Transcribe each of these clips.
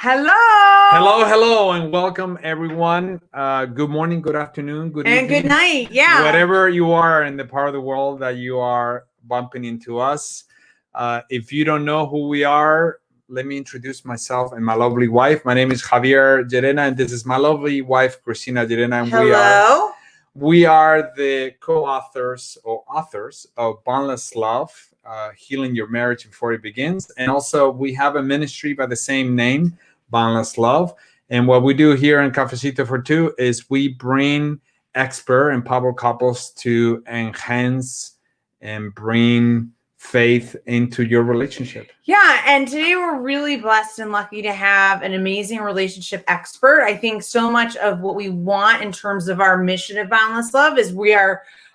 Hello. Hello, and welcome everyone. Good morning, good afternoon, good and evening. good night. Yeah. Whatever you are in the part of the world that you are bumping into us. If you don't know who we are, let me introduce myself and my lovely wife. My name is Javier Llerena, and this is my lovely wife, Cristina Llerena. And Hello. we are the co-authors or authors of Boundless Love, Healing Your Marriage Before It Begins. And also we have a ministry by the same name, Boundless Love. And what we do here in Cafecito for Two is we bring expert and power couples to enhance and bring faith into your relationship. Yeah, and today we're really blessed and lucky to have an amazing relationship expert. I think so much of what we want in terms of our mission of Boundless Love is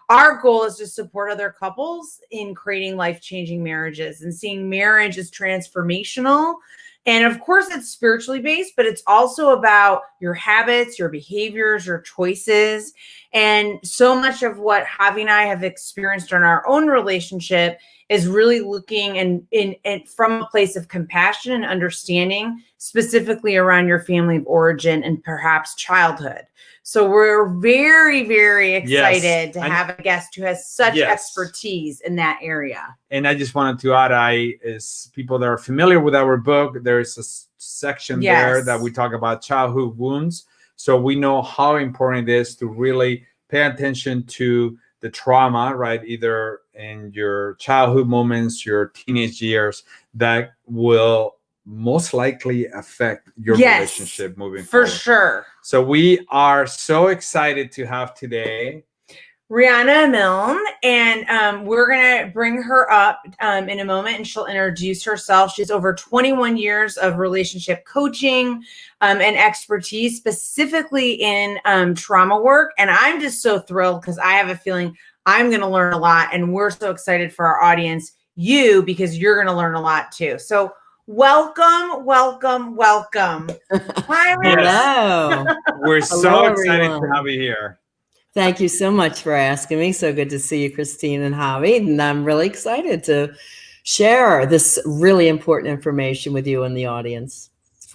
our goal is to support other couples in creating life-changing marriages and seeing marriage as transformational. And of course, it's spiritually based, but it's also about your habits, your behaviors, your choices. And so much of what Javi and I have experienced in our own relationship is really looking and from a place of compassion and understanding, specifically around your family of origin and perhaps childhood. So we're very, very excited to have a guest who has such expertise in that area. And I just wanted to add, as people that are familiar with our book, there's a section there that we talk about childhood wounds. So we know how important it is to really pay attention to the trauma, right? Either in your childhood moments, your teenage years, that will most likely affect your relationship moving forward. For sure. So we are so excited to have today Rihanna Milne, and we're going to bring her up in a moment, and she'll introduce herself. She's over 21 years of relationship coaching and expertise, specifically in trauma work. And I'm just so thrilled because I have a feeling I'm going to learn a lot, and we're so excited for our audience, because you're going to learn a lot too. So welcome. Hi, Hello. We're so excited to have you here. Thank you so much for asking me. So good to see you, Christine and Javi. And I'm really excited to share this really important information with you and the audience.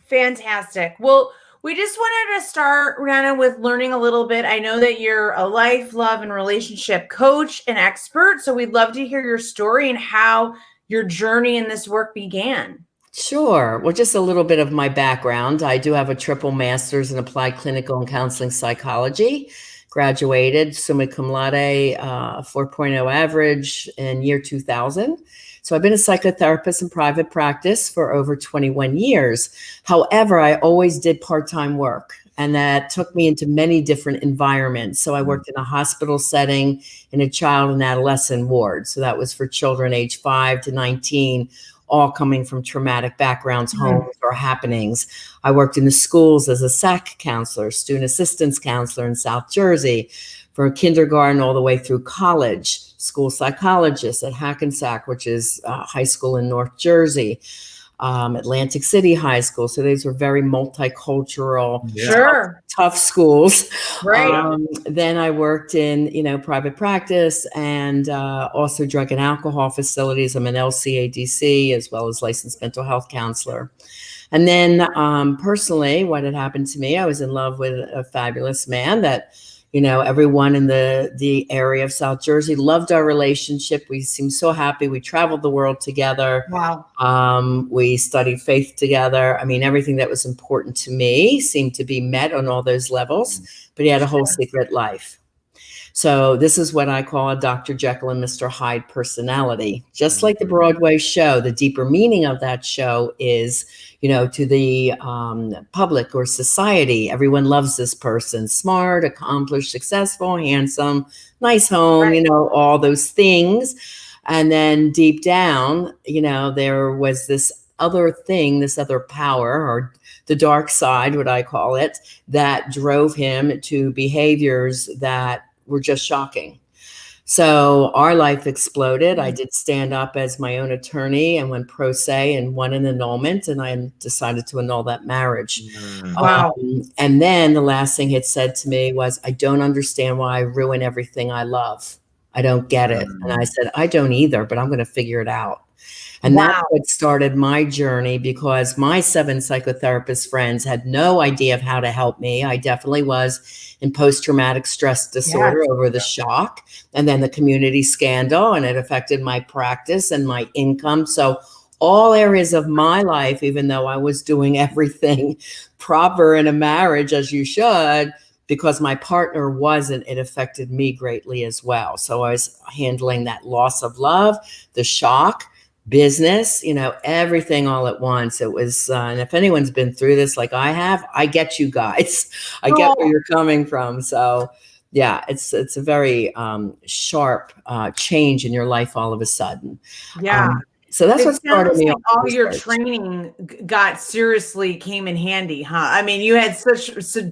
Fantastic. Well, we just wanted to start, Rihanna, with learning a little bit. I know that you're a life, love, and relationship coach and expert. So we'd love to hear your story and how your journey in this work began. Sure. Well, just a little bit of my background. I do have a triple master's in applied clinical and counseling psychology. Graduated summa cum laude, 4.0 average in year 2000. So I've been a psychotherapist in private practice for over 21 years. However, I always did part-time work, and that took me into many different environments. So I worked in a hospital setting in a child and adolescent ward. So that was for children age 5 to 19, all coming from traumatic backgrounds, homes, or happenings. I worked in the schools as a SAC counselor, student assistance counselor in South Jersey, from kindergarten all the way through college, school psychologist at Hackensack, which is high school in North Jersey, Atlantic City High School. So these were very multicultural, tough schools. Right. Then I worked in, private practice and also drug and alcohol facilities. I'm an LCADC as well as licensed mental health counselor. And then personally, what had happened to me, I was in love with a fabulous man that, everyone in the area of South Jersey loved our relationship. We seemed so happy. We traveled the world together. Wow. We studied faith together. I mean, everything that was important to me seemed to be met on all those levels, but he had a whole secret life. So this is what I call a Dr. Jekyll and Mr. Hyde personality. Just like the Broadway show, the deeper meaning of that show is, to the public or society, everyone loves this person. Smart, accomplished, successful, handsome, nice home, all those things. And then deep down, there was this other thing, this other power, or the dark side, what I call it, that drove him to behaviors that were just shocking. So our life exploded. I did stand up as my own attorney and went pro se and won an annulment, and I decided to annul that marriage. Wow. And then the last thing he had said to me was, I don't understand why I ruin everything I love. I don't get it. And I said, I don't either, but I'm going to figure it out. And that's what started my journey, because my 7 psychotherapist friends had no idea of how to help me. I definitely was in post-traumatic stress disorder over the shock, and then the community scandal, and it affected my practice and my income. So all areas of my life, even though I was doing everything proper in a marriage, as you should, because my partner wasn't, it affected me greatly as well. So I was handling that loss of love, the shock, business, everything all at once. It was, and if anyone's been through this like I have, I get you guys. I get where you're coming from. So yeah, it's a very sharp change in your life all of a sudden. Yeah. So that's what started me. Like all your training came in handy, huh? I mean, you had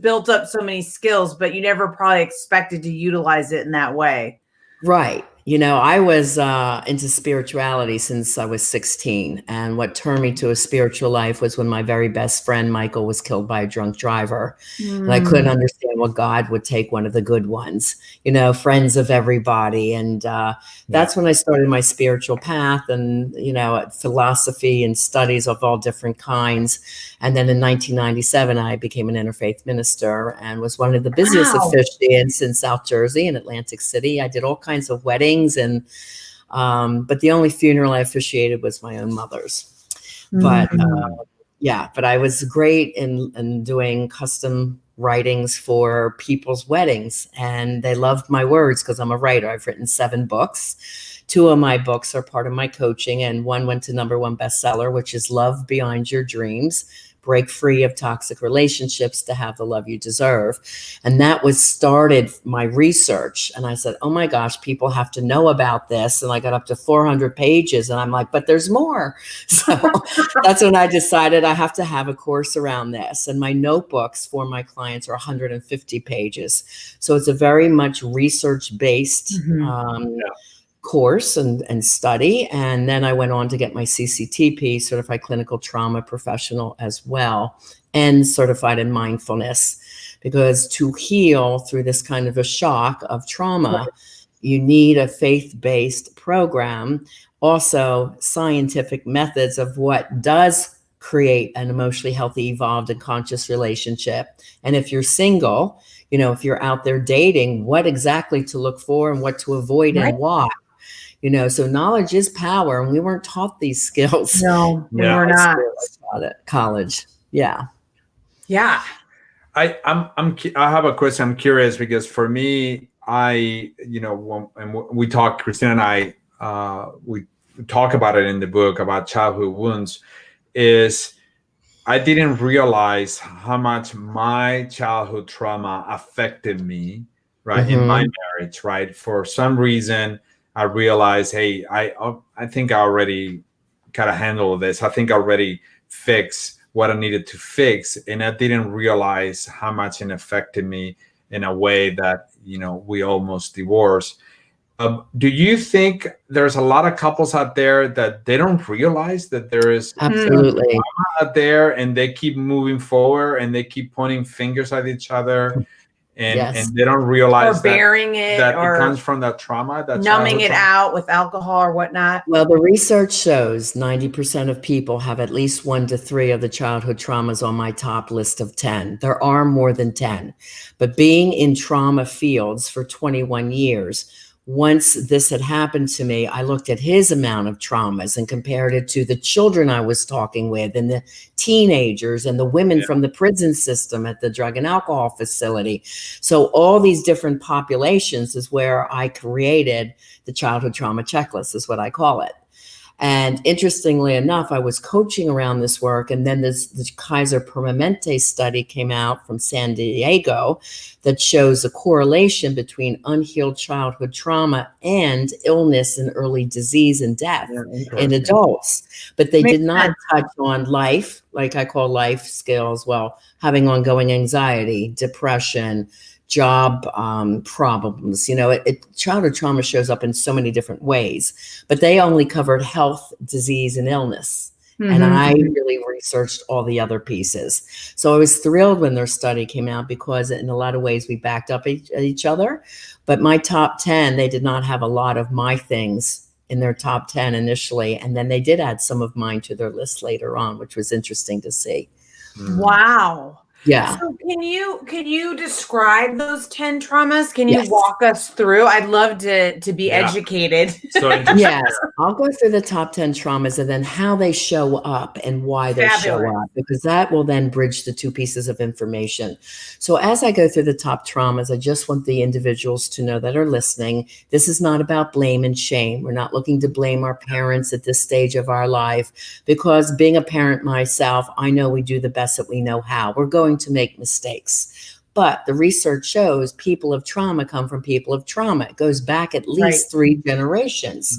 built up so many skills, but you never probably expected to utilize it in that way. Right. I was into spirituality since I was 16. And what turned me to a spiritual life was when my very best friend, Michael, was killed by a drunk driver. And I couldn't understand what God would take one of the good ones, friends of everybody. And that's when I started my spiritual path and, philosophy and studies of all different kinds. And then in 1997, I became an interfaith minister and was one of the busiest officiants in South Jersey and Atlantic City. I did all kinds of weddings, and but the only funeral I officiated was my own mother's. But but I was great in doing custom writings for people's weddings, and they loved my words because I'm a writer. I've written 7 books. 2 of my books are part of my coaching, and one went to #1 bestseller, which is Love Beyond Your Dreams: Break Free of Toxic Relationships to Have the Love You Deserve. And that started my research. And I said, oh my gosh, people have to know about this. And I got up to 400 pages and I'm like, but there's more. So that's when I decided I have to have a course around this. And my notebooks for my clients are 150 pages. So it's a very much research-based course and study. And then I went on to get my CCTP, Certified Clinical Trauma Professional, as well, and certified in mindfulness, because to heal through this kind of a shock of trauma, you need a faith-based program, also scientific methods of what does create an emotionally healthy, evolved, and conscious relationship. And if you're single, if you're out there dating, what exactly to look for and what to avoid and why. So knowledge is power, and we weren't taught these skills. No, we were not. Taught at college. Yeah. Yeah. I have a question. I'm curious because for me, when we talk, Christina and I, we talk about it in the book about childhood wounds, is I didn't realize how much my childhood trauma affected me, right, in my marriage, right? For some reason, I realized, hey, I think I already kind of handled this. I think I already fixed what I needed to fix. And I didn't realize how much it affected me in a way that, we almost divorced. Do you think there's a lot of couples out there that they don't realize that there is absolutely trauma out there, and they keep moving forward and they keep pointing fingers at each other? And they don't realize or bearing that or it comes from that trauma, that numbing it out with alcohol or whatnot. Well, the research shows 90% of people have at least 1 to 3 of the childhood traumas on my top list of 10. There are more than 10, but being in trauma fields for 21 years, once this had happened to me, I looked at his amount of traumas and compared it to the children I was talking with and the teenagers and the women from the prison system at the drug and alcohol facility. So all these different populations is where I created the childhood trauma checklist, is what I call it. And interestingly enough, I was coaching around this work, and then the Kaiser Permanente study came out from San Diego that shows a correlation between unhealed childhood trauma and illness and early disease and death in adults. But they did not touch on life, like I call life skills, having ongoing anxiety, depression, job problems. Childhood trauma shows up in so many different ways, but they only covered health, disease, and illness And I really researched all the other pieces. So I was thrilled when their study came out because in a lot of ways we backed up each other. But my top 10, they did not have a lot of my things in their top 10 initially. And then they did add some of mine to their list later on, which was interesting to see. Wow. Yeah. So can you describe those 10 traumas? Can you Yes. walk us through? I'd love to be educated. So interesting. Yes, I'll go through the top 10 traumas and then how they show up and why they show up, because that will then bridge the two pieces of information. So as I go through the top traumas, I just want the individuals to know that are listening, this is not about blame and shame. We're not looking to blame our parents at this stage of our life, because being a parent myself, I know we do the best that we know how. We're going to make mistakes. But the research shows people of trauma come from people of trauma. It goes back at least 3 generations.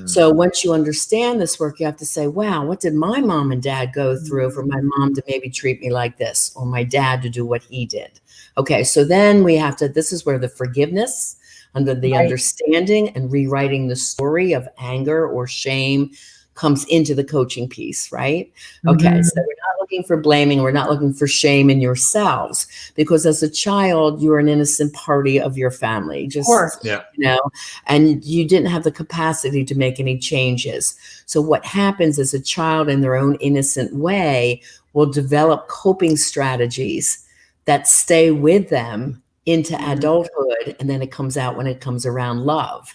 So once you understand this work, you have to say, wow, what did my mom and dad go through for my mom to maybe treat me like this, or my dad to do what he did? Okay, so then we have to, this is where the forgiveness, under the understanding and rewriting the story of anger or shame comes into the coaching piece, right? Okay, so we're not looking for blaming, we're not looking for shame in yourselves, because as a child, you're an innocent party of your family, just, you know, and you didn't have the capacity to make any changes. So what happens is a child in their own innocent way will develop coping strategies that stay with them into adulthood, and then it comes out when it comes around love.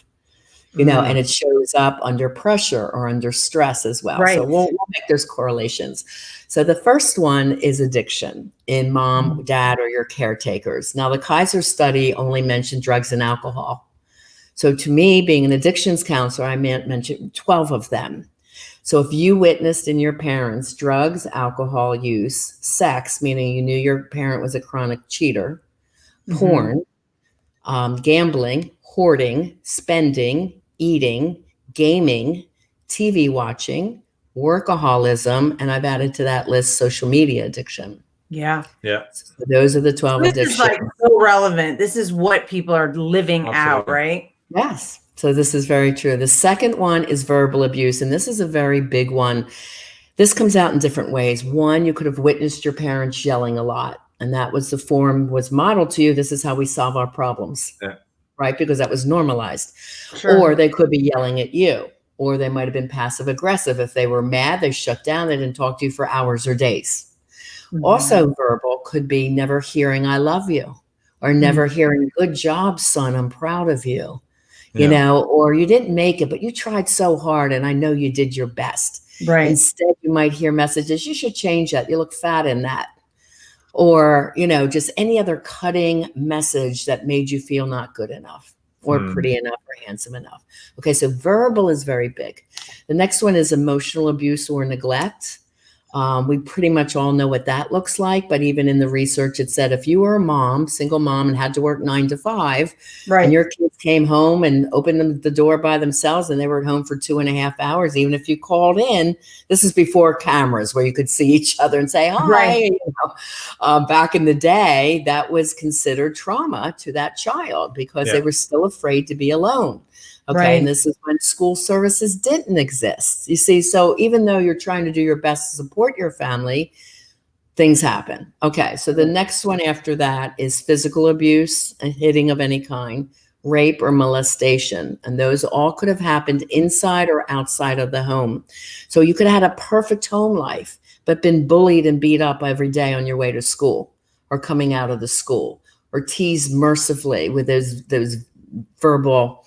You know, and it shows up under pressure or under stress as well. So we'll make those correlations. So the first one is addiction in mom, dad, or your caretakers. Now, the Kaiser study only mentioned drugs and alcohol. So to me, being an addictions counselor, I mentioned 12 of them. So if you witnessed in your parents drugs, alcohol use, sex, meaning you knew your parent was a chronic cheater, porn, gambling, hoarding, spending, eating, gaming, TV watching, workaholism, and I've added to that list social media addiction. Yeah. So those are the 12 This addictions. is like so relevant. This is what people are living out, right? Yes. So this is very true. The second one is verbal abuse, and this is a very big one. This comes out in different ways. One, you could have witnessed your parents yelling a lot, and that was the form was modeled to you. This is how we solve our problems. Right? Because that was normalized. Or they could be yelling at you, or they might have been passive aggressive. If they were mad, they shut down. They didn't talk to you for hours or days. Also verbal could be never hearing, I love you, or never hearing, good job, son, I'm proud of you, you know, or you didn't make it, but you tried so hard and I know you did your best. Instead, you might hear messages, you should change that. You look fat in that. Or, you know, just any other cutting message that made you feel not good enough or pretty enough or handsome enough. Okay, so verbal is very big. The next one is emotional abuse or neglect. We pretty much all know what that looks like, but even in the research, it said if you were a mom, single mom, and had to work 9 to 5, and your kids came home and opened the door by themselves and they were at home for 2.5 hours, even if you called in, this is before cameras where you could see each other and say, hi, you know, back in the day, that was considered trauma to that child because they were still afraid to be alone. Okay. And this is when school services didn't exist. You see, so even though you're trying to do your best to support your family, things happen. Okay. So the next one after that is physical abuse, a hitting of any kind, rape or molestation. And those all could have happened inside or outside of the home. So you could have had a perfect home life, but been bullied and beat up every day on your way to school or coming out of the school, or teased mercifully with those verbal,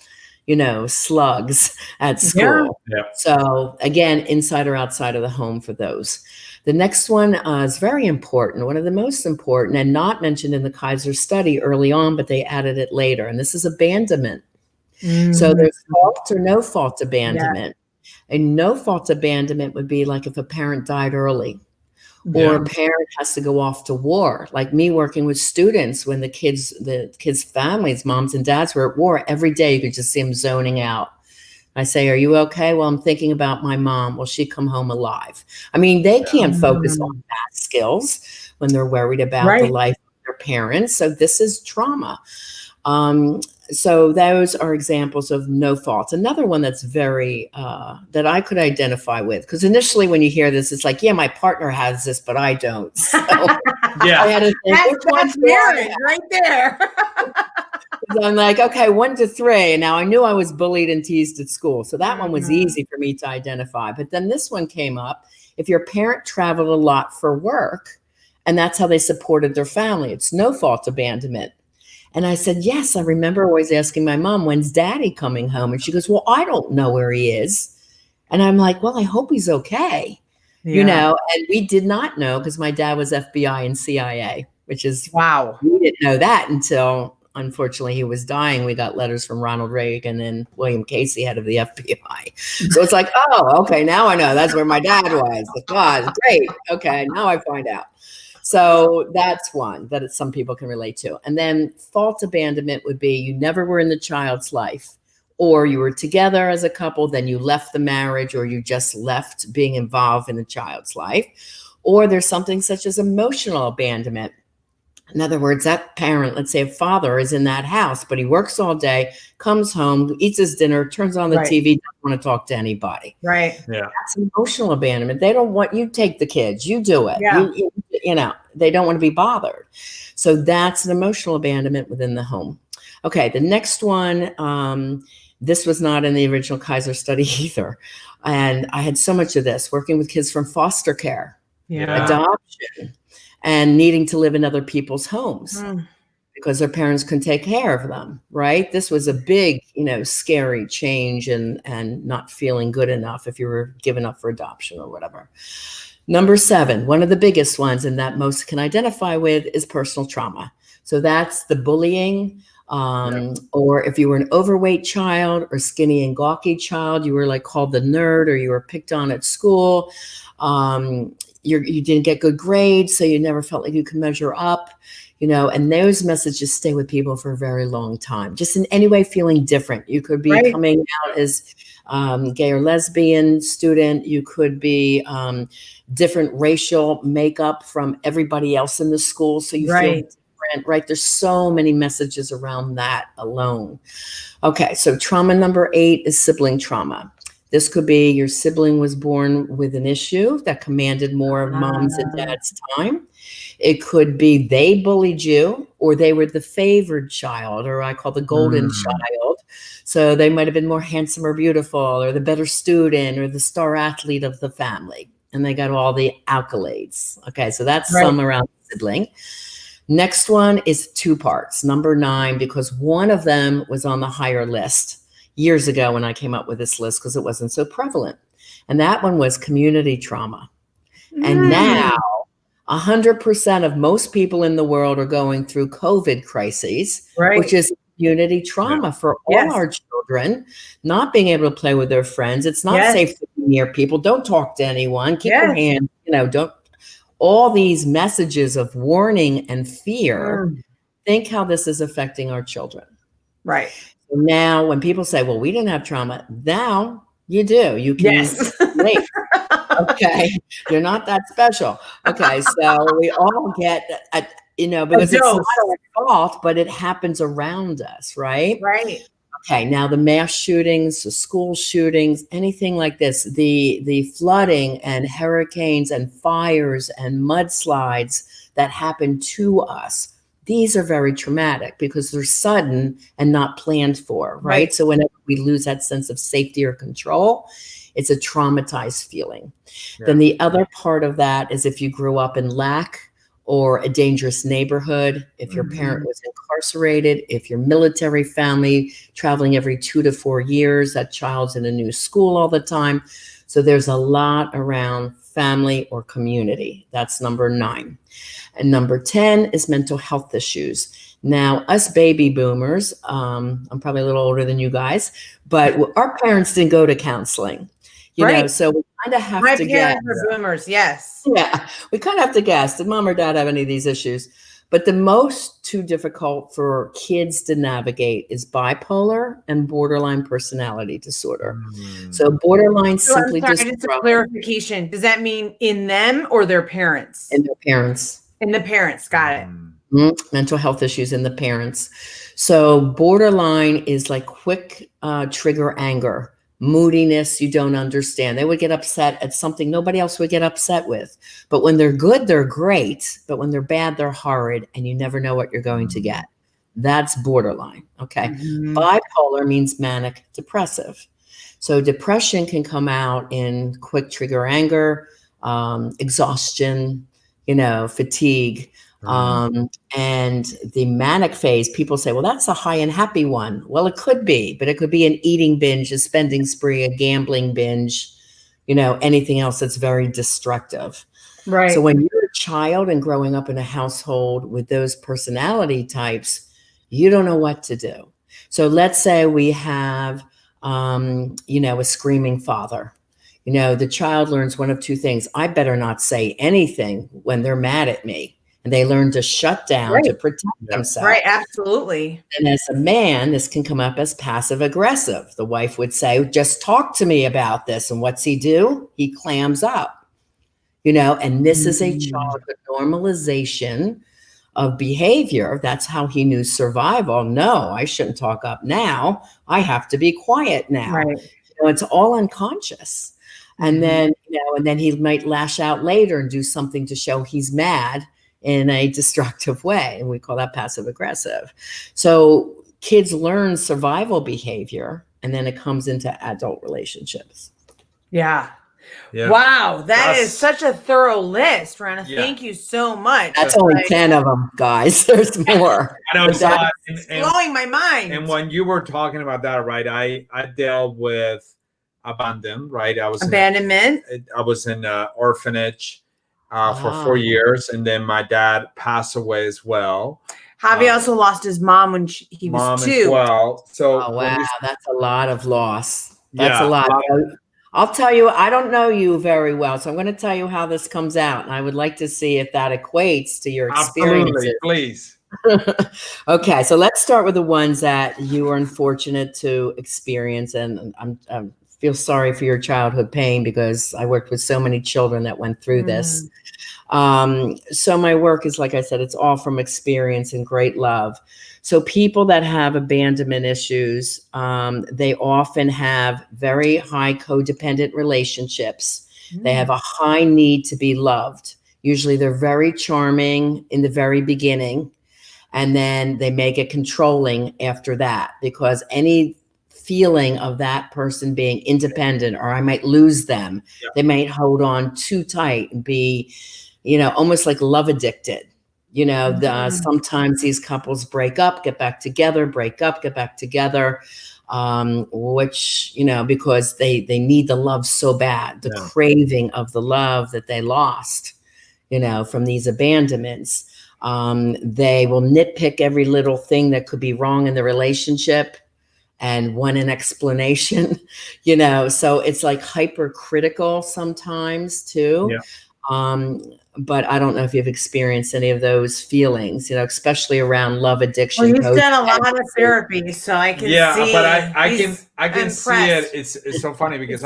you know, slugs at school. So again, inside or outside of the home for those. The next one is very important, one of the most important, and not mentioned in the Kaiser study early on, but they added it later. And this is abandonment. So there's fault or no fault abandonment. A no fault abandonment would be like if a parent died early, or a parent has to go off to war, like me working with students when the kids' families, moms and dads were at war. Every day you could just see them zoning out. I say, are you okay? Well, I'm thinking about my mom. Will she come home alive? I mean, they can't focus on math skills when they're worried about the life of their parents. So this is trauma. So those are examples of no fault. Another one that's very, that I could identify with, because initially when you hear this, it's like, yeah, my partner has this, but I don't. So Yeah. I had to think, which one That's do I marriage right there. have? I'm like, okay, 1 to 3. And now I knew I was bullied and teased at school. So that one was easy for me to identify. But then this one came up. If your parent traveled a lot for work and that's how they supported their family, it's no fault abandonment. And I said, yes, I remember always asking my mom, when's daddy coming home? And she goes, well, I don't know where he is. And I'm like, well, I hope he's okay. You know, and we did not know because my dad was FBI and CIA, which is, Wow. we didn't know that until, unfortunately, he was dying. We got letters from Ronald Reagan and William Casey, head of the FBI. So it's like, oh, okay, now I know that's where my dad was. God, great. Okay, now I find out. So that's one that some people can relate to. And then fault abandonment would be you never were in the child's life, or you were together as a couple, then you left the marriage, or you just left being involved in the child's life. Or there's something such as emotional abandonment. In other words, that parent, let's say a father, is in that house, but he works all day, comes home, eats his dinner, turns on the TV, doesn't want to talk to anybody. Right. Yeah. That's emotional abandonment. They don't want you take the kids, you do it. Yeah. You know, they don't want to be bothered. So that's an emotional abandonment within the home. Okay, the next one, this was not in the original Kaiser study either. And I had so much of this working with kids from foster care, adoption, and needing to live in other people's homes because their parents couldn't take care of them, right? This was a big, you know, scary change and not feeling good enough if you were given up for adoption or whatever. Number 7, one of the biggest ones and that most can identify with is personal trauma. So that's the bullying, or if you were an overweight child or skinny and gawky child, you were like called the nerd, or you were picked on at school. You didn't get good grades, so you never felt like you could measure up, you know, and those messages stay with people for a very long time. Just in any way feeling different. You could be coming out as gay or lesbian student. You could be different racial makeup from everybody else in the school, so you feel different, right? There's so many messages around that alone. Okay, so trauma number 8 is sibling trauma. This could be your sibling was born with an issue that commanded more of mom's and dad's time. It could be they bullied you, or they were the favored child, or I call the golden child. So they might have been more handsome or beautiful, or the better student, or the star athlete of the family. And they got all the accolades. Okay, so that's some around sibling. Next one is 2 parts, number 9, because one of them was on the higher list years ago when I came up with this list because it wasn't so prevalent. And that one was community trauma. And now 100% of most people in the world are going through COVID crises, which is community trauma for all our children, not being able to play with their friends. It's not safe to be near people. Don't talk to anyone. Keep your hand, you know, don't. All these messages of warning and fear. Think how this is affecting our children. Right. Now, when people say, well, we didn't have trauma, now you do. You can relate. Okay. You're not that special. Okay. So we all get, you know, because it's not our fault, but it happens around us, right? Right. Okay. Now the mass shootings, the school shootings, anything like this, the flooding and hurricanes and fires and mudslides that happen to us. These are very traumatic because they're sudden and not planned for, right? So whenever we lose that sense of safety or control, it's a traumatized feeling. Then the other part of that is if you grew up in lack or a dangerous neighborhood, if your parent was incarcerated, if your military family traveling every 2 to 4 years, that child's in a new school all the time. So there's a lot around family or community. That's number 9. And number 10 is mental health issues. Now, us baby boomers, I'm probably a little older than you guys, but our parents didn't go to counseling, you know, so we kind of have to guess. My parents were boomers, yes. Yeah, we kind of have to guess. Did mom or dad have any of these issues? But the most too difficult for kids to navigate is bipolar and borderline personality disorder. So borderline simply just a clarification. Does that mean in them or their parents? In their parents. In the parents. Got it. Mental health issues in the parents. So borderline is like quick trigger anger, moodiness you don't understand. They would get upset at something nobody else would get upset with. But when they're good, they're great. But when they're bad, they're horrid, and you never know what you're going to get. That's borderline. Okay. Bipolar means manic depressive. So depression can come out in quick trigger anger, exhaustion, fatigue. And the manic phase, people say, well, that's a high and happy one. Well, it could be, but it could be an eating binge, a spending spree, a gambling binge, anything else that's very destructive. Right. So when you're a child and growing up in a household with those personality types, you don't know what to do. So let's say we have, a screaming father. The child learns one of two things. I better not say anything when they're mad at me. And they learn to shut down to protect themselves. Right, absolutely. And as a man, this can come up as passive aggressive. The wife would say, just talk to me about this. And what's he do? He clams up, and this is a childhood normalization of behavior. That's how he knew survival. No, I shouldn't talk up now. I have to be quiet now. Right. It's all unconscious. And then, and then he might lash out later and do something to show he's mad in a destructive way. And we call that passive aggressive. So kids learn survival behavior, and then it comes into adult relationships. Yeah. Wow. That is such a thorough list, Rihanna. Thank you so much. That's only 10 of them, guys. There's more. I know it's blowing my mind. And when you were talking about that, right, I dealt with Abandonment, right? Abandonment. I was in an orphanage for 4 years, and then my dad passed away as well. Javi also lost his mom when he was 2. As well. So that's a lot of loss. That's a lot. I'll tell you, I don't know you very well, so I'm going to tell you how this comes out, and I would like to see if that equates to your experiences. Absolutely, please. Okay, so let's start with the ones that you were unfortunate to experience, and I feel sorry for your childhood pain because I worked with so many children that went through this. So my work is, like I said, it's all from experience and great love. So people that have abandonment issues, they often have very high codependent relationships. They have a high need to be loved. Usually they're very charming in the very beginning, and then they may get controlling after that, because any feeling of that person being independent, or I might lose them, they might hold on too tight and be, almost like love addicted. Sometimes these couples break up, get back together, break up, get back together, which, because they need the love so bad, the craving of the love that they lost, from these abandonments. They will nitpick every little thing that could be wrong in the relationship and want an explanation, so it's like hypercritical sometimes too. But I don't know if you've experienced any of those feelings, especially around love addiction. Well, you've done a lot of therapy, so I can see. Yeah, but I can see it. It's so funny because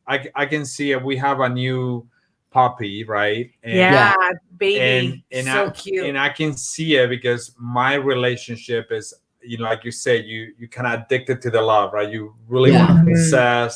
I can see it. We have a new puppy, right? And, baby, and so cute. And I can see it because my relationship is, like you said, you kind of addicted to the love, right? You really want to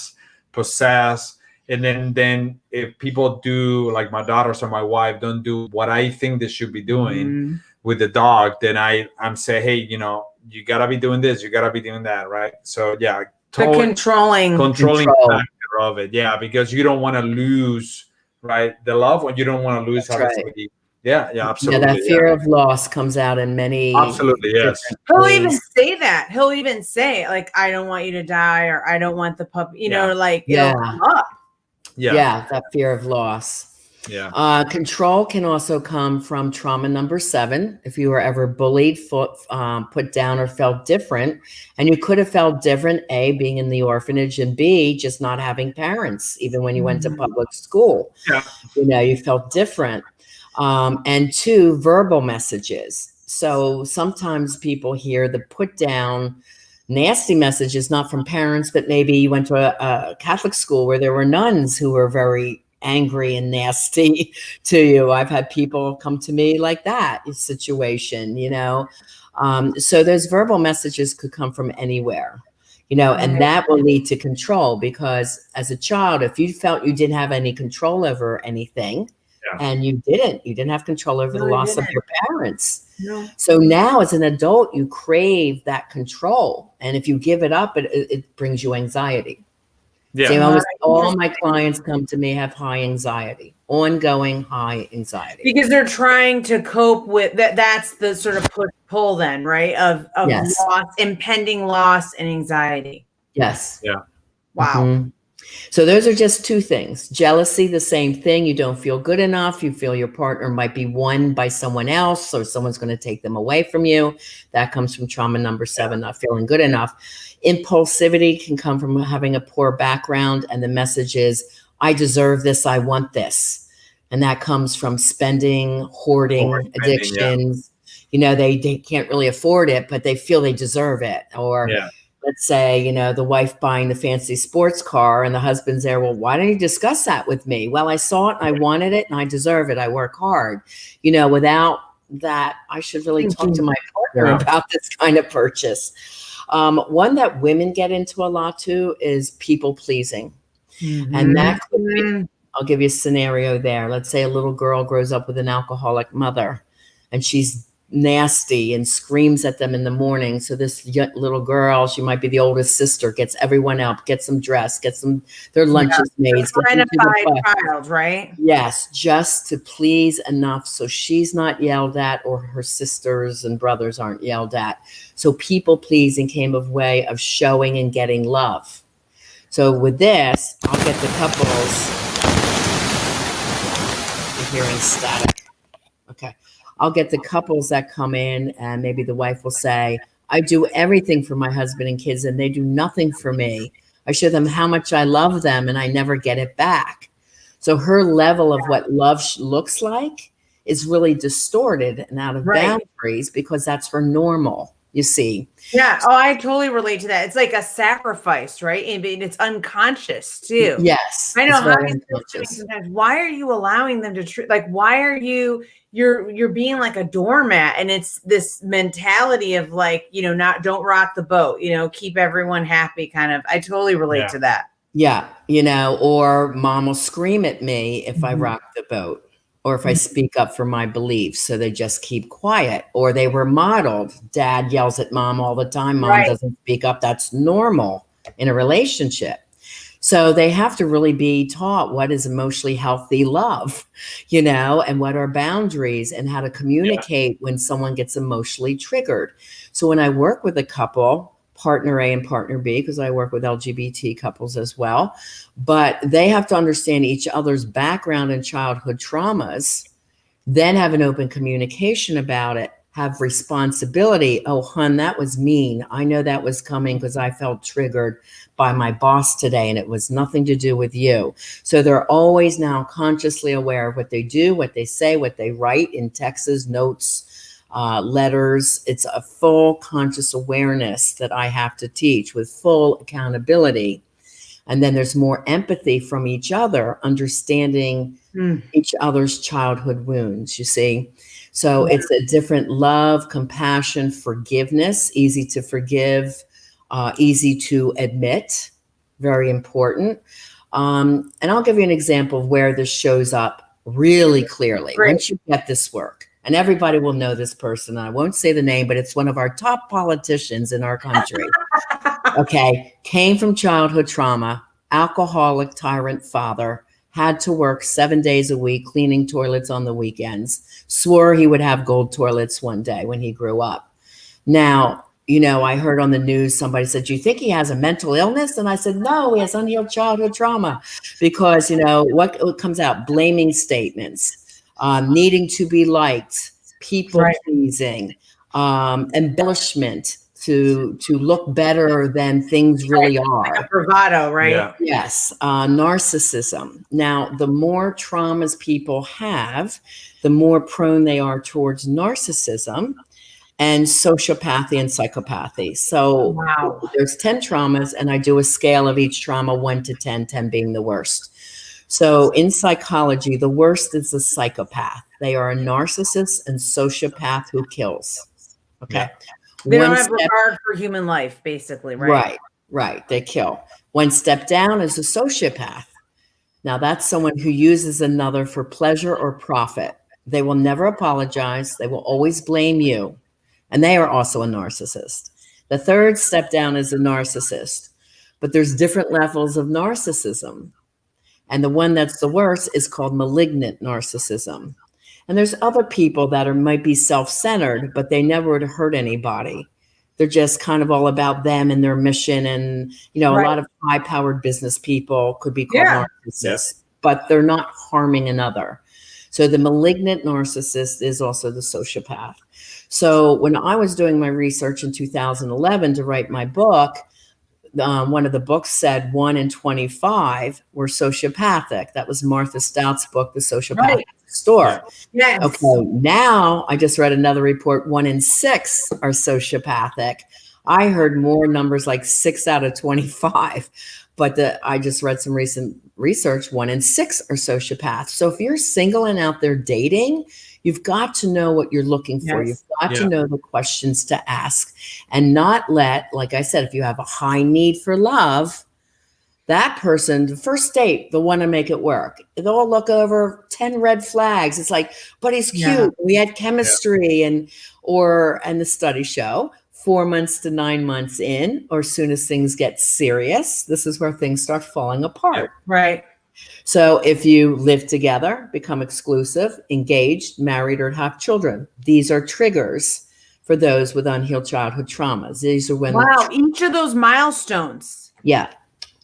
possess. And then if people do, like my daughters or my wife don't do what I think they should be doing with the dog, then I'm saying, hey, you gotta be doing this, you gotta be doing that, right? So the controlling factor of it, because you don't want to lose, right, the love, or you don't want to lose absolutely. Yeah, absolutely. That fear of loss comes out in many. Absolutely, yes. He'll even say that. He'll even say, like, I don't want you to die, or I don't want the puppy, it'll come up. Yeah, that fear of loss. Control can also come from trauma number 7. If you were ever bullied, put down, or felt different, and you could have felt different, A, being in the orphanage, and B, just not having parents, even when you went to public school. You felt different. And 2, verbal messages. So sometimes people hear the put down, nasty messages, not from parents, but maybe you went to a Catholic school where there were nuns who were very angry and nasty to you. I've had people come to me like that situation, so those verbal messages could come from anywhere, and that will lead to control, because as a child, if you felt you didn't have any control over anything, and you didn't have control over the loss of your parents. No. So now as an adult, you crave that control. And if you give it up, it brings you anxiety. Yeah. So almost all my clients come to me have high anxiety, ongoing high anxiety. Because they're trying to cope with that. That's the sort of push-pull then, right? Of Yes. loss, impending loss and anxiety. Yes. Yeah. Wow. Mm-hmm. So those are just two things. Jealousy, the same thing. You don't feel good enough. You feel your partner might be won by someone else, or someone's going to take them away from you. That comes from trauma number 7, not feeling good enough. Impulsivity can come from having a poor background, and the message is, I deserve this, I want this. And that comes from spending, hoarding, addictions. They can't really afford it, but they feel they deserve it. Or let's say, the wife buying the fancy sports car and the husband's there. Well, why don't you discuss that with me? Well, I saw it and I wanted it and I deserve it. I work hard. Without that, I should really talk to my partner about this kind of purchase. One that women get into a lot too is people pleasing. Mm-hmm. And that could be, I'll give you a scenario there. Let's say a little girl grows up with an alcoholic mother and she's nasty and screams at them in the morning. So this little girl, she might be the oldest sister, gets everyone up, gets them dressed, gets them their lunches made. Child, right? Yes, just to please enough so she's not yelled at, or her sisters and brothers aren't yelled at. So people pleasing came of way of showing and getting love. So with this, I'll get the couples. You're hearing static. Okay. I'll get the couples that come in, and maybe the wife will say, I do everything for my husband and kids and they do nothing for me. I show them how much I love them and I never get it back. So her level of what love looks like is really distorted and out of boundaries, because that's her normal, you see. Yeah. Oh, I totally relate to that. It's like a sacrifice, right? And it's unconscious too. Yes. I know how sometimes. Why are you allowing them to why are you're being like a doormat? And it's this mentality of don't rock the boat, keep everyone happy kind of. I totally relate to that. Yeah. Or mom will scream at me if I rock the boat, or if I speak up for my beliefs. So they just keep quiet, or they were modeled. Dad yells at mom all the time. Mom doesn't speak up. That's normal in a relationship. So they have to really be taught what is emotionally healthy love, and what are boundaries and how to communicate when someone gets emotionally triggered. So when I work with a couple, partner A and partner B, because I work with LGBT couples as well, but they have to understand each other's background and childhood traumas, then have an open communication about it, have responsibility. Oh, hun, that was mean. I know that was coming because I felt triggered by my boss today and it was nothing to do with you. So they're always now consciously aware of what they do, what they say, what they write in texts, notes, letters. It's a full conscious awareness that I have to teach with full accountability. And then there's more empathy from each other, understanding each other's childhood wounds, you see. So it's a different love, compassion, forgiveness, easy to forgive, easy to admit, very important. And I'll give you an example of where this shows up really clearly. Once you get this work, and everybody will know this person. I won't say the name, but it's one of our top politicians in our country. Okay. Came from childhood trauma, alcoholic tyrant father, had to work 7 days a week, cleaning toilets on the weekends, swore he would have gold toilets one day when he grew up. Now, I heard on the news, somebody said, do you think he has a mental illness? And I said, no, he has unhealed childhood trauma. Because, what comes out? Blaming statements. Needing to be liked, people pleasing, embellishment to look better than things really are. Like a bravado, right? Yeah. Yes. Narcissism. Now, the more traumas people have, the more prone they are towards narcissism and sociopathy and psychopathy. So there's 10 traumas, and I do a scale of each trauma, 1 to 10, 10 being the worst. So in psychology, the worst is the psychopath. They are a narcissist and sociopath who kills. Okay. Yeah. They don't One have step, regard for human life, basically, right? right. They kill. One step down is a sociopath. Now that's someone who uses another for pleasure or profit. They will never apologize. They will always blame you. And they are also a narcissist. The third step down is a narcissist. But there's different levels of narcissism. And the one that's the worst is called malignant narcissism. And there's other people that might be self-centered, but they never would hurt anybody. They're just kind of all about them and their mission. And, a lot of high-powered business people could be called narcissists, but they're not harming another. So the malignant narcissist is also the sociopath. So when I was doing my research in 2011 to write my book, one of the books said 1 in 25 were sociopathic. That was Martha Stout's book, The Sociopathic Store. Yes. Okay, now I just read another report, 1 in 6 are sociopathic. I heard more numbers like 6 out of 25, but I just read some recent research, 1 in 6 are sociopaths. So if you're single and out there dating, you've got to know what you're looking for. Yes. You've got to know the questions to ask and not let, like I said, if you have a high need for love, that person, the first date, they'll want to make it work. They'll look over 10 red flags. It's like, but he's cute. Yeah. We had chemistry and the studies show 4 months to 9 months in, or as soon as things get serious, this is where things start falling apart. Right. So if you live together, become exclusive, engaged, married, or have children, these are triggers for those with unhealed childhood traumas. These are when each of those milestones. Yeah.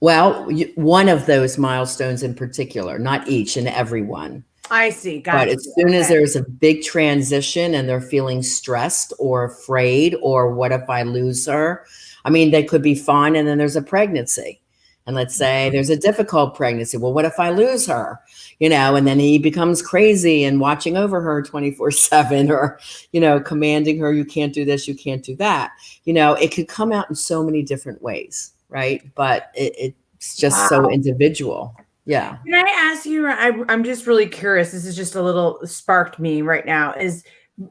Well, one of those milestones in particular, not each and every one. I see. Got But it. as soon as there's a big transition and they're feeling stressed or afraid, or what if I lose her? I mean, they could be fine, and then there's a pregnancy. And let's say there's a difficult pregnancy. Well, what if I lose her? And then he becomes crazy and watching over her 24/7, or, commanding her, you can't do this, you can't do that. It could come out in so many different ways, right? But it's just so individual. Yeah. Can I ask you, I'm just really curious. This is just a little sparked me right now, is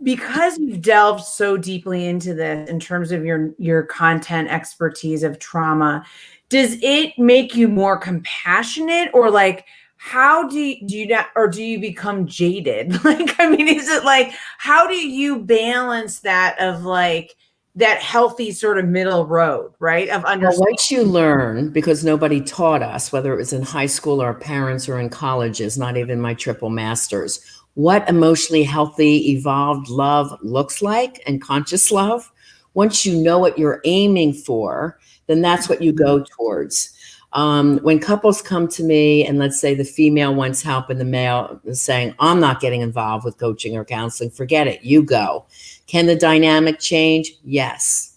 because you've delved so deeply into this in terms of your content expertise of trauma, does it make you more compassionate, or like, how do you not, or do you become jaded? Like, I mean, is it like, how do you balance that of like that healthy sort of middle road, right? Of understanding. Well, once you learn, because nobody taught us, whether it was in high school or parents or in colleges, not even my triple masters, what emotionally healthy, evolved love looks like, and conscious love. Once you know what you're aiming for, then that's what you go towards. When couples come to me and let's say the female wants help and the male is saying, I'm not getting involved with coaching or counseling, forget it, you go. Can the dynamic change? Yes.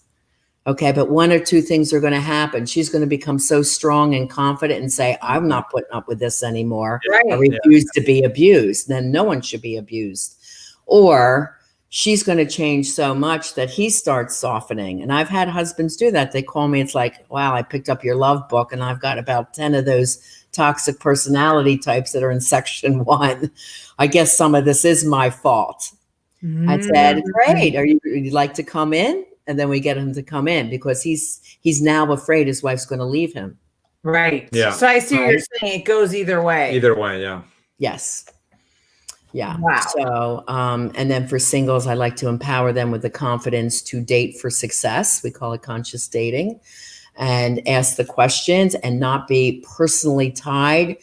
Okay, but one or two things are going to happen. She's going to become so strong and confident and say, I'm not putting up with this anymore. Right. I refuse to be abused. Then no one should be abused. Or she's going to change so much that he starts softening. And I've had husbands do that. They call me. It's like, wow, I picked up your love book and I've got about 10 of those toxic personality types that are in section 1. I guess some of this is my fault. I said, great. You'd like to come in? And then we get him to come in because he's now afraid his wife's going to leave him. Right. Yeah. So I see what you're saying. It goes either way. Either way, yeah. Yes. Yeah. Wow. So, and then for singles, I like to empower them with the confidence to date for success. We call it conscious dating, and ask the questions and not be personally tied.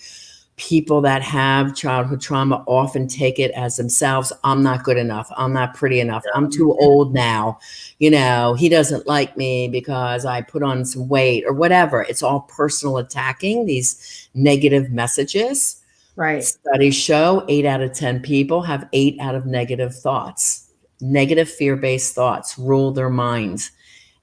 People that have childhood trauma often take it as themselves. I'm not good enough. I'm not pretty enough. I'm too old now. He doesn't like me because I put on some weight or whatever. It's all personal attacking, these negative messages. Right. Studies show 8 out of 10 people have 8 out of negative thoughts. Negative fear-based thoughts rule their minds.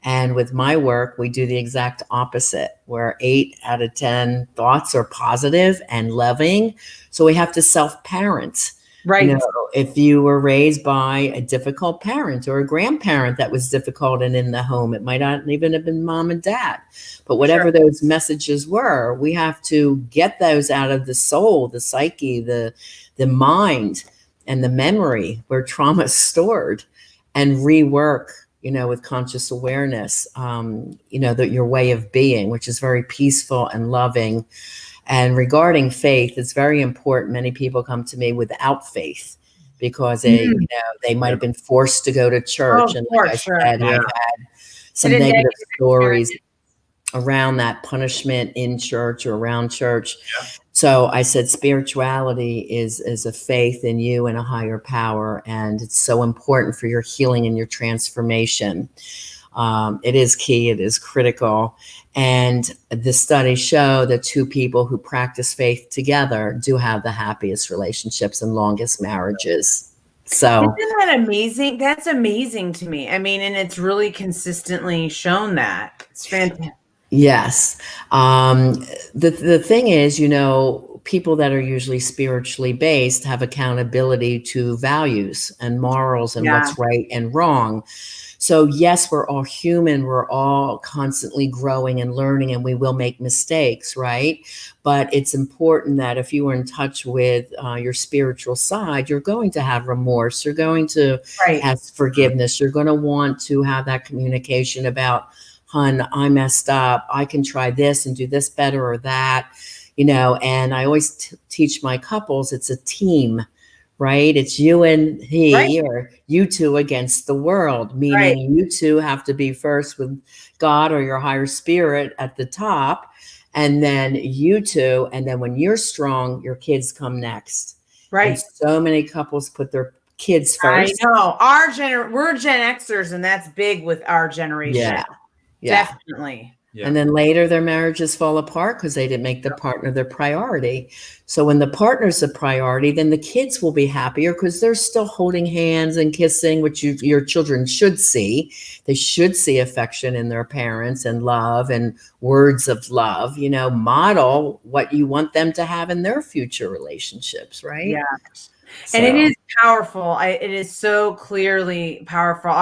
And with my work, we do the exact opposite, where 8 out of 10 thoughts are positive and loving. So we have to self-parent. Right. You know, if you were raised by a difficult parent or a grandparent that was difficult and in the home, it might not even have been mom and dad. But whatever those messages were, we have to get those out of the soul, the psyche, the mind, and the memory where trauma is stored, and rework, you know, with conscious awareness, you know, that your way of being, which is very peaceful and loving. And regarding faith, it's very important. Many people come to me without faith because they, you know, they might have been forced to go to church. And like I said, I've had some negative stories around that punishment in church or around church. So I said, spirituality is a faith in you and a higher power. And it's so important for your healing and your transformation. It is key. It is critical. And the studies show that two people who practice faith together do have the happiest relationships and longest marriages. So isn't that amazing? That's amazing to me. I mean, and it's really shown that. It's fantastic. Yes. The thing is, you know, people that are usually spiritually based have accountability to values and morals and what's right and wrong. So yes, we're all human. We're all constantly growing and learning, and we will make mistakes, right? But it's important that if you are in touch with your spiritual side, you're going to have remorse. You're going to ask forgiveness. You're going to want to have that communication about, hun, I messed up. I can try this and do this better or that, you know. And I always teach my couples, it's a team. Right? It's you and he, or you two against the world, meaning you two have to be first with God or your higher spirit at the top, and then you two, and then when you're strong, your kids come next. Right. And so many couples put their kids first. I know. We're Gen Xers, and that's big with our generation. Yeah. Definitely. Yeah. And then later their marriages fall apart because they didn't make the partner their priority. So when the partner's the priority, then the kids will be happier because they're still holding hands and kissing, which your children should see. They should see affection in their parents and love and words of love, you know, model what you want them to have in their future relationships, right? Yeah. And it is powerful. It is so clearly powerful.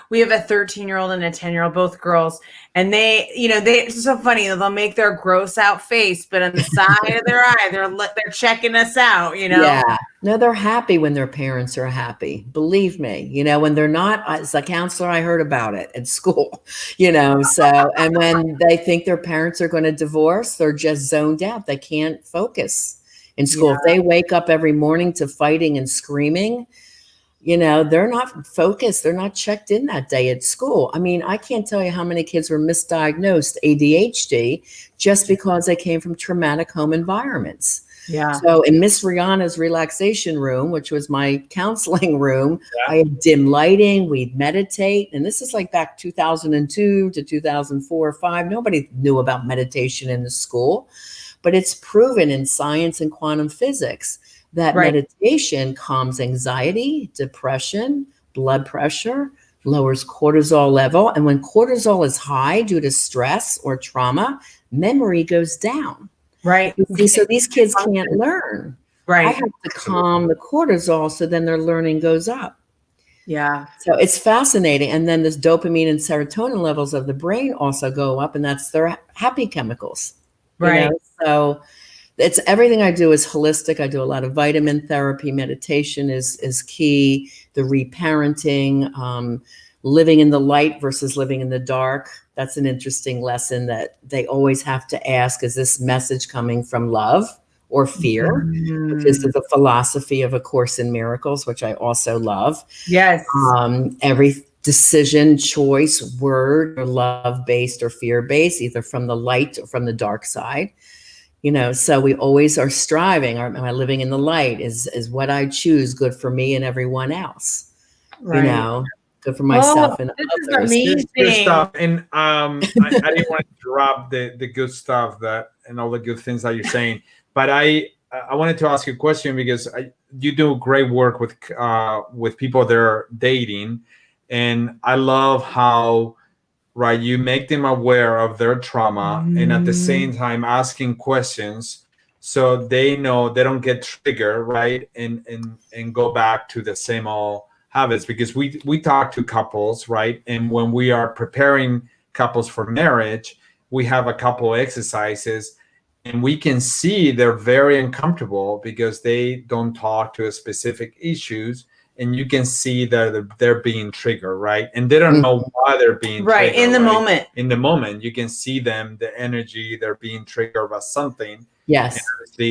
We have a 13-year-old and a 10-year-old, both girls, and it's so funny. They'll make their gross out face, but on the side of their eye, they're checking us out, you know? Yeah. No, they're happy when their parents are happy. Believe me, you know, when they're not, as a counselor, I heard about it at school, you know, so, and when they think their parents are going to divorce, they're just zoned out. They can't focus in school. If they wake up every morning to fighting and screaming, you know, they're not focused. They're not checked in that day at school. I mean, I can't tell you how many kids were misdiagnosed ADHD just because they came from traumatic home environments. Yeah. So in Miss Rihanna's relaxation room, which was my counseling room, I had dim lighting, we'd meditate. And this is like back 2002 to 2004 or 5. Nobody knew about meditation in the school. But it's proven in science and quantum physics that meditation calms anxiety, depression, blood pressure, lowers cortisol level. And when cortisol is high due to stress or trauma, memory goes down. Right. So these kids can't learn. Right. I have to calm the cortisol so then their learning goes up. Yeah. So it's fascinating. And then this dopamine and serotonin levels of the brain also go up, and that's their happy chemicals. Right. You know? So it's everything I do is holistic. I do a lot of vitamin therapy. Meditation is key. The reparenting, living in the light versus living in the dark. That's an interesting lesson that they always have to ask, is this message coming from love or fear? Which is the philosophy of A Course in Miracles, which I also love. Yes. Every decision, choice, word, or love-based or fear-based, either from the light or from the dark side. You know, so we always are striving. Am I living in the light? Is what I choose good for me and everyone else? Right. You know, good for myself and others. Good stuff. And I didn't want to drop the good stuff and all the good things that you're saying, but I wanted to ask you a question because you do great work with people that are dating, and I love how you make them aware of their trauma and at the same time asking questions so they know they don't get triggered, right, and go back to the same old habits. Because we talk to couples, right, and when we are preparing couples for marriage, we have a couple exercises, and we can see they're very uncomfortable because they don't talk to specific issues, and you can see that they're being triggered, right, and they don't know why they're being right triggered, in the right? moment. In the moment you can see them, the energy, they're being triggered by something. Yes.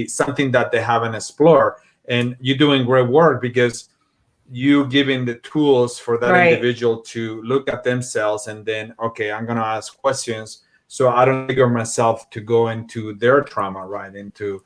Something that they haven't explored. And you're doing great work because you giving the tools for that Right. individual to look at themselves, and then, okay, I'm going to ask questions so I don't trigger myself to go into their trauma, right, into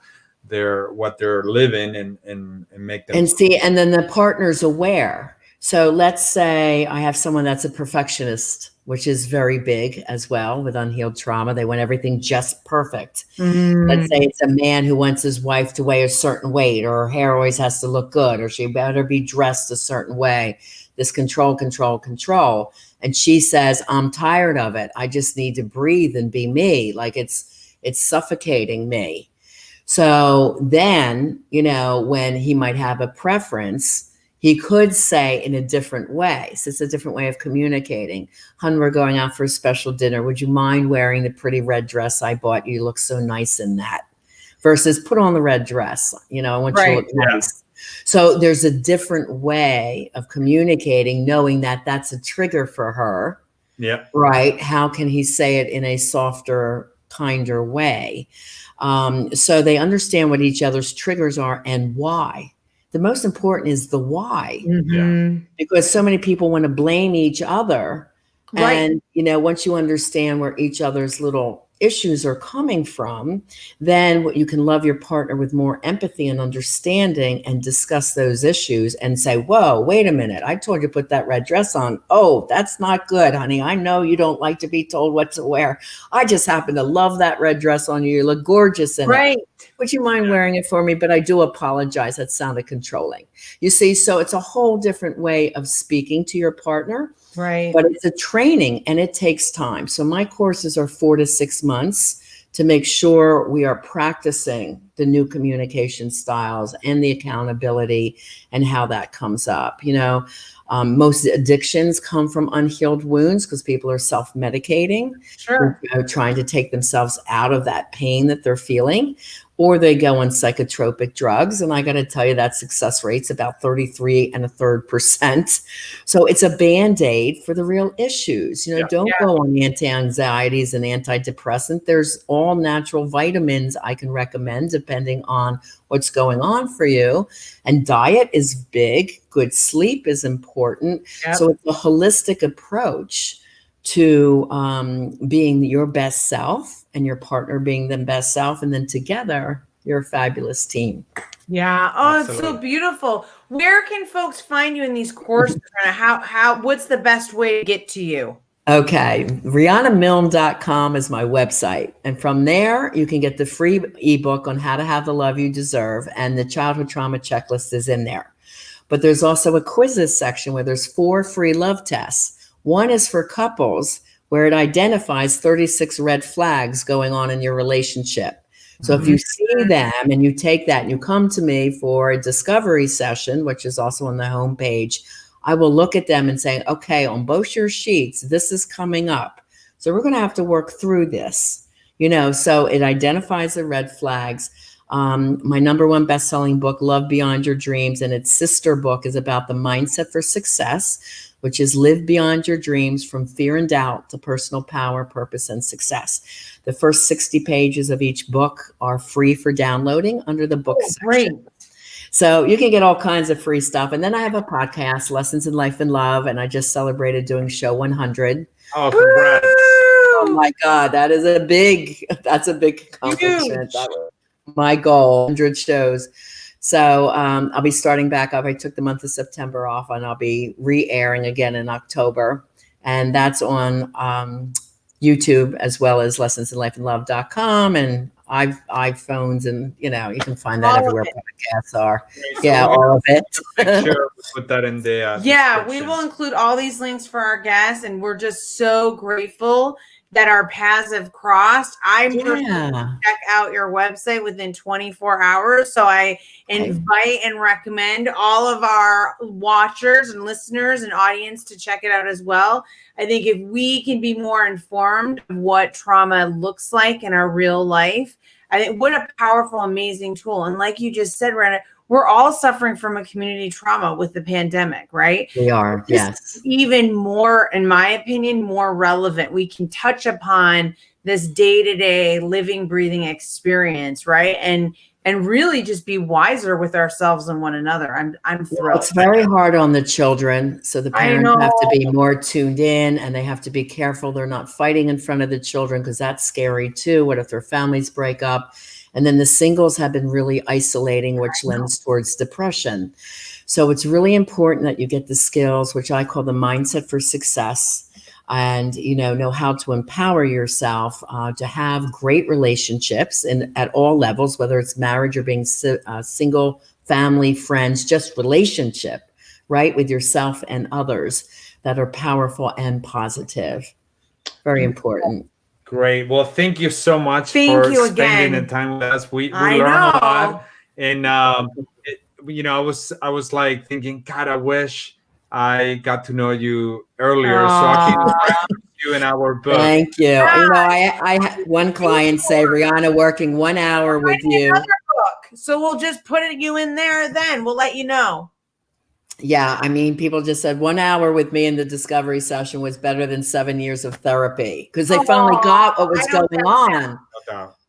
their what they're living, and make them. And see, and then the partner's aware. So let's say I have someone that's a perfectionist, which is very big as well with unhealed trauma. They want everything just perfect. Let's say it's a man who wants his wife to weigh a certain weight, or her hair always has to look good, or she better be dressed a certain way. This control, control, control. And she says, I'm tired of it. I just need to breathe and be me. Like it's suffocating me. So then, you know, when he might have a preference, he could say in a different way. So it's a different way of communicating. Hun, we're going out for a special dinner. Would you mind wearing the pretty red dress I bought? You look so nice in that. Versus put on the red dress. You know, I want you to look nice. So there's a different way of communicating, knowing that that's a trigger for her. Yeah. Right. How can he say it in a softer, kinder way? So they understand what each other's triggers are and why. The most important is the why, because so many people want to blame each other. Right. And, you know, once you understand where each other's little issues are coming from, then you can love your partner with more empathy and understanding and discuss those issues and say, whoa, wait a minute. I told you to put that red dress on. Oh, that's not good, honey. I know you don't like to be told what to wear. I just happen to love that red dress on you. You look gorgeous in it. Would you mind wearing it for me? But I do apologize. That sounded controlling. You see, so it's a whole different way of speaking to your partner. Right. But it's a training and it takes time. So my courses are 4 to 6 months to make sure we are practicing the new communication styles and the accountability and how that comes up. You know, most addictions come from unhealed wounds because people are self-medicating, trying to take themselves out of that pain that they're feeling, or they go on psychotropic drugs. And I got to tell you, that success rate's about 33.33%. So it's a Band-Aid for the real issues. You know, don't go on anti-anxieties and antidepressant. There's all natural vitamins I can recommend depending on what's going on for you. And diet is big. Good sleep is important. So it's a holistic approach to being your best self and your partner being the best self. And then together, you're a fabulous team. Yeah. Oh, it's so beautiful. Where can folks find you in these courses? What's the best way to get to you? Okay. RihannaMilne.com is my website. And from there, you can get the free ebook on how to have the love you deserve. And the childhood trauma checklist is in there. But there's also a quizzes section where there's 4 free love tests. One is for couples where it identifies 36 red flags going on in your relationship. So if you see them and you take that and you come to me for a discovery session, which is also on the homepage, I will look at them and say, okay, on both your sheets, this is coming up. So we're going to have to work through this, you know, so it identifies the red flags. My #1 best-selling book, Love Beyond Your Dreams, and its sister book is about the mindset for success, which is Live Beyond Your Dreams from Fear and Doubt to Personal Power, Purpose, and Success. The first 60 pages of each book are free for downloading under the book section. Great. So you can get all kinds of free stuff. And then I have a podcast, Lessons in Life and Love, and I just celebrated doing show 100. Oh, congrats. Oh my God, that's a big accomplishment. That was my goal, 100 shows. So I'll be starting back up. I took the month of September off and I'll be re-airing again in October. And that's on YouTube as well as lessonsinlifeandlove.com and iPhones, and you know, you can find that everywhere podcasts are. So all of it. Make sure we put that in the we will include all these links for our guests, and we're just so grateful that our paths have crossed. I'm personally Yeah. check out your website within 24 hours. So I invite and recommend all of our watchers and listeners and audience to check it out as well. I think if we can be more informed of what trauma looks like in our real life, I think what a powerful, amazing tool. And like you just said, Rihanna, we're all suffering from a community trauma with the pandemic, right? We are, yes. Even more, in my opinion, more relevant. We can touch upon this day-to-day living, breathing experience, right? And really just be wiser with ourselves and one another. I'm thrilled. It's very hard on the children. So the parents have to be more tuned in, and they have to be careful they're not fighting in front of the children, because that's scary too. What if their families break up? And then the singles have been really isolating, which lends towards depression. So it's really important that you get the skills, which I call the mindset for success, and know how to empower yourself to have great relationships at all levels, whether it's marriage or being single, family, friends, just relationship, right, with yourself and others that are powerful and positive. Very important. Great. Well, thank you so much Thank for you spending again. the time with us. We I learned a know. lot, and I was like thinking, God, I wish I got to know you earlier, so I can reference you in our book. Thank you. I had one client say, Rihanna, working 1 hour with you. Another book. So we'll just put you in there then. We'll let you know. Yeah, I mean, people just said 1 hour with me in the discovery session was better than 7 years of therapy, because they finally got what was going on.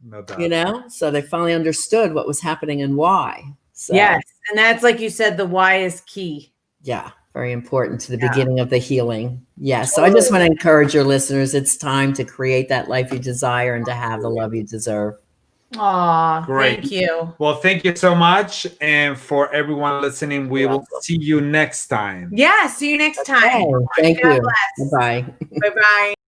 No doubt. So they finally understood what was happening and why. So, yes. And that's, like you said, the why is key. Yeah, very important to the beginning of the healing. Yeah. So I just want to encourage your listeners. It's time to create that life you desire and to have the love you deserve. Aw, Great. Thank you. Well, thank you so much. And for everyone listening, we will see you next time. Yeah, see you next time. Thank you. God bless. Bye-bye. Bye-bye.